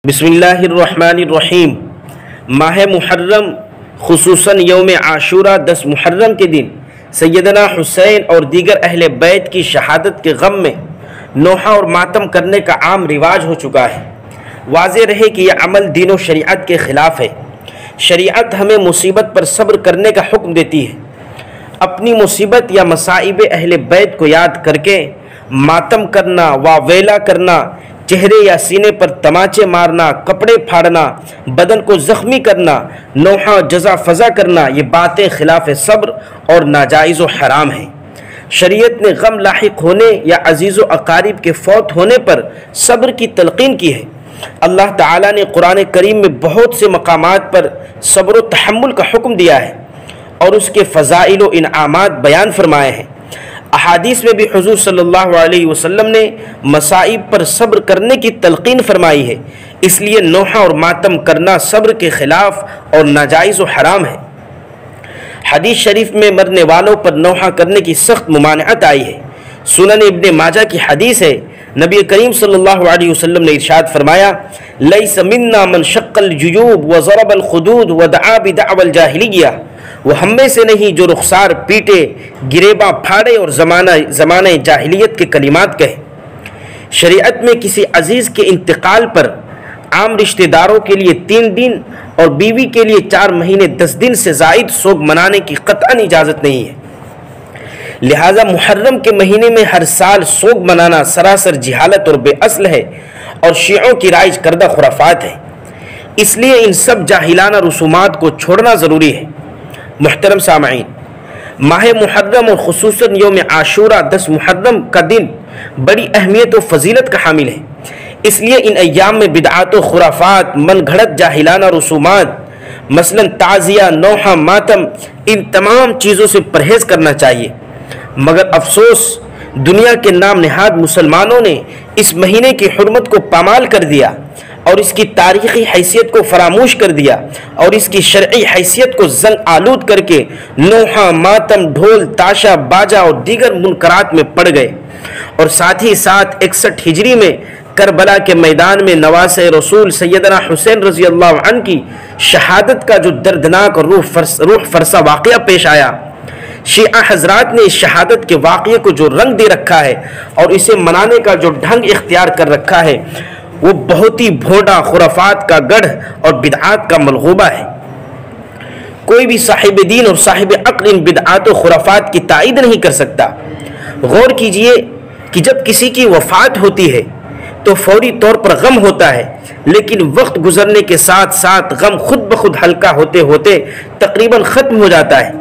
بسم اللہ الرحمن الرحیم۔ ماہ محرم خصوصاً یوم عاشورہ 10 محرم کے دن سیدنا حسین اور دیگر اہل بیت کی شہادت کے غم میں نوحہ اور ماتم کرنے کا عام رواج ہو چکا ہے۔ واضح رہے کہ یہ عمل دین و شریعت کے خلاف ہے۔ شریعت ہمیں مصیبت پر صبر کرنے کا حکم دیتی ہے۔ اپنی مصیبت یا مصائب اہل بیت کو یاد کر کے ماتم کرنا، واویلا کرنا، چہرے یا سینے پر تماچے مارنا، کپڑے پھاڑنا، بدن کو زخمی کرنا، نوحہ جزا فضا کرنا، یہ باتیں خلاف صبر اور ناجائز و حرام ہیں۔ شریعت نے غم لاحق ہونے یا عزیز و اقارب کے فوت ہونے پر صبر کی تلقین کی ہے۔ اللہ تعالیٰ نے قرآن کریم میں بہت سے مقامات پر صبر و تحمل کا حکم دیا ہے اور اس کے فضائل و انعامات بیان فرمائے ہیں۔ احادیث میں بھی حضور صلی اللہ علیہ وسلم نے مصائب پر صبر کرنے کی تلقین فرمائی ہے۔ اس لیے نوحہ اور ماتم کرنا صبر کے خلاف اور ناجائز و حرام ہے۔ حدیث شریف میں مرنے والوں پر نوحہ کرنے کی سخت ممانعت آئی ہے۔ سنن ابن ماجہ کی حدیث ہے، نبی کریم صلی اللہ علیہ وسلم نے ارشاد فرمایا، لیس منا من شق الجیوب وضرب الخدود ودعا بدعوى الجاہلیہ، وہ ہم میں سے نہیں جو رخسار پیٹے، گریباں پھاڑے اور زمانہ جاہلیت کے کلمات کہے۔ شریعت میں کسی عزیز کے انتقال پر عام رشتہ داروں کے لیے 3 دن اور بیوی کے لیے 4 مہینے 10 دن سے زائد سوگ منانے کی قطعاً اجازت نہیں ہے۔ لہذا محرم کے مہینے میں ہر سال سوگ منانا سراسر جہالت اور بے اصل ہے اور شیعوں کی رائج کردہ خرافات ہے۔ اس لیے ان سب جاہلانہ رسومات کو چھوڑنا ضروری ہے۔ محترم سامعین، ماہ محرم اور خصوصاً یوم عاشورہ 10 محرم کا دن بڑی اہمیت و فضیلت کا حامل ہے۔ اس لیے ان ایام میں بدعات و خرافات، من گھڑت جاہلانہ رسومات مثلا تعزیہ، نوحہ، ماتم، ان تمام چیزوں سے پرہیز کرنا چاہیے۔ مگر افسوس، دنیا کے نام نہاد مسلمانوں نے اس مہینے کی حرمت کو پامال کر دیا اور اس کی تاریخی حیثیت کو فراموش کر دیا اور اس کی شرعی حیثیت کو زنگ آلود کر کے نوحہ، ماتم، ڈھول، تاشا، باجا اور دیگر منکرات میں پڑ گئے، اور ساتھ ہی ساتھ 61 ہجری میں کربلا کے میدان میں نواسۂ رسول سیدنا حسین رضی اللہ عنہ کی شہادت کا جو دردناک اور روح فرسا واقعہ پیش آیا، شیعہ حضرات نے اس شہادت کے واقعے کو جو رنگ دے رکھا ہے اور اسے منانے کا جو ڈھنگ اختیار کر رکھا ہے، وہ بہت ہی بھونڈا، خرافات کا گڑھ اور بدعات کا ملغوبہ ہے۔ کوئی بھی صاحب دین اور صاحب عقل ان بدعات و خرافات کی تائید نہیں کر سکتا۔ غور کیجئے کہ جب کسی کی وفات ہوتی ہے تو فوری طور پر غم ہوتا ہے، لیکن وقت گزرنے کے ساتھ ساتھ غم خود بخود ہلکا ہوتے ہوتے تقریباً ختم ہو جاتا ہے۔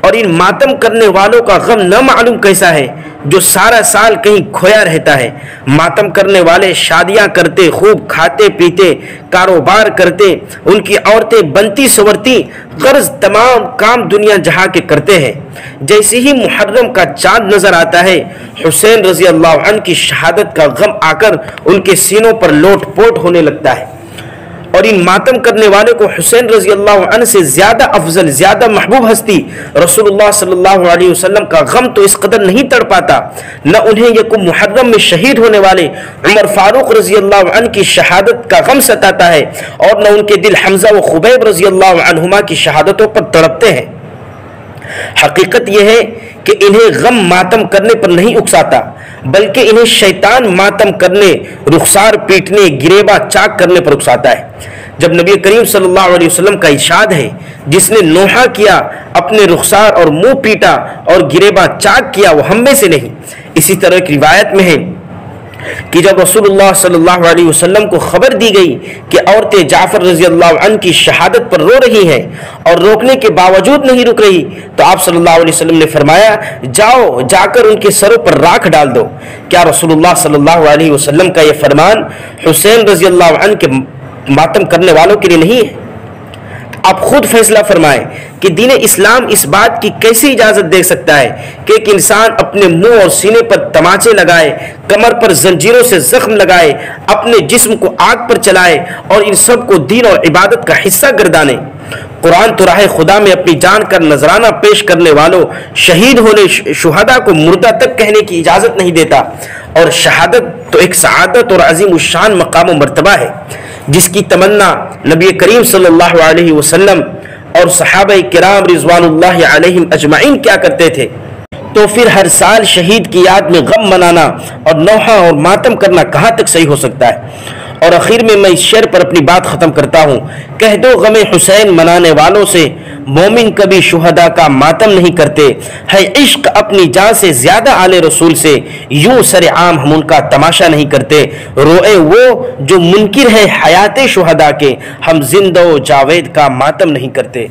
اور ان ماتم کرنے والوں کا غم نہ معلوم کیسا ہے جو سارا سال کہیں کھویا رہتا ہے۔ ماتم کرنے والے شادیاں کرتے، خوب کھاتے پیتے، کاروبار کرتے، ان کی عورتیں بنتی سورتی، غرض تمام کام دنیا جہاں کے کرتے ہیں۔ جیسے ہی محرم کا چاند نظر آتا ہے، حسین رضی اللہ عنہ کی شہادت کا غم آ کر ان کے سینوں پر لوٹ پوٹ ہونے لگتا ہے، اور ان ماتم کرنے والے کو حسین رضی اللہ عنہ سے زیادہ افضل، زیادہ محبوب ہستی رسول اللہ صلی اللہ علیہ وسلم کا غم تو اس قدر نہیں تڑ پاتا، نہ انہیں یکم محرم میں شہید ہونے والے عمر فاروق رضی اللہ عنہ کی شہادت کا غم ستاتا ہے، اور نہ ان کے دل حمزہ و خبیب رضی اللہ عنہما کی شہادتوں پر تڑپتے ہیں۔ حقیقت یہ ہے کہ انہیں غم ماتم کرنے پر نہیں اکساتا، بلکہ انہیں شیطان ماتم کرنے، رخسار پیٹنے، گریباں چاک کرنے پر اکساتا ہے۔ جب نبی کریم صلی اللہ علیہ وسلم کا ارشاد ہے، جس نے نوحہ کیا، اپنے رخسار اور منہ پیٹا اور گریباں چاک کیا، وہ ہم میں سے نہیں۔ اسی طرح ایک روایت میں ہے کہ جب رسول اللہ صلی اللہ علیہ وسلم کو خبر دی گئی کہ عورتیں جعفر رضی اللہ عنہ کی شہادت پر رو رہی ہیں اور روکنے کے باوجود نہیں رک رہی، تو آپ صلی اللہ علیہ وسلم نے فرمایا، جاؤ، جا کر ان کے سروں پر راکھ ڈال دو۔ کیا رسول اللہ صلی اللہ علیہ وسلم کا یہ فرمان حسین رضی اللہ عنہ کے ماتم کرنے والوں کے لیے نہیں ہے؟ آپ خود فیصلہ فرمائیں کہ دین اسلام اس بات کی کیسی اجازت دے سکتا ہے کہ ایک انسان اپنے منہ اور سینے پر تماچے لگائے، کمر پر زنجیروں سے زخم لگائے، اپنے جسم کو آگ پر چلائے اور ان سب کو دین اور عبادت کا حصہ گردانے۔ قرآن تو راہ خدا میں اپنی جان کا نذرانہ پیش کرنے والوں، شہید ہونے شہداء کو مردہ تک کہنے کی اجازت نہیں دیتا، اور شہادت تو ایک سعادت اور عظیم الشان مقام و مرتبہ ہے۔ جس کی تمنا نبی کریم صلی اللہ علیہ وسلم اور صحابہ کرام رضوان اللہ علیہم اجمعین کیا کرتے تھے، تو پھر ہر سال شہید کی یاد میں غم منانا اور نوحہ اور ماتم کرنا کہاں تک صحیح ہو سکتا ہے؟ اور آخر میں اس شعر پر اپنی بات ختم کرتا ہوں، کہہ دو غم حسین منانے والوں سے، مومن کبھی شہداء کا ماتم نہیں کرتے، ہے عشق اپنی جان سے زیادہ آل رسول سے، یوں سر عام ہم ان کا تماشا نہیں کرتے، روئے وہ جو منکر ہے حیات شہداء کے، ہم زندہ و جاوید کا ماتم نہیں کرتے۔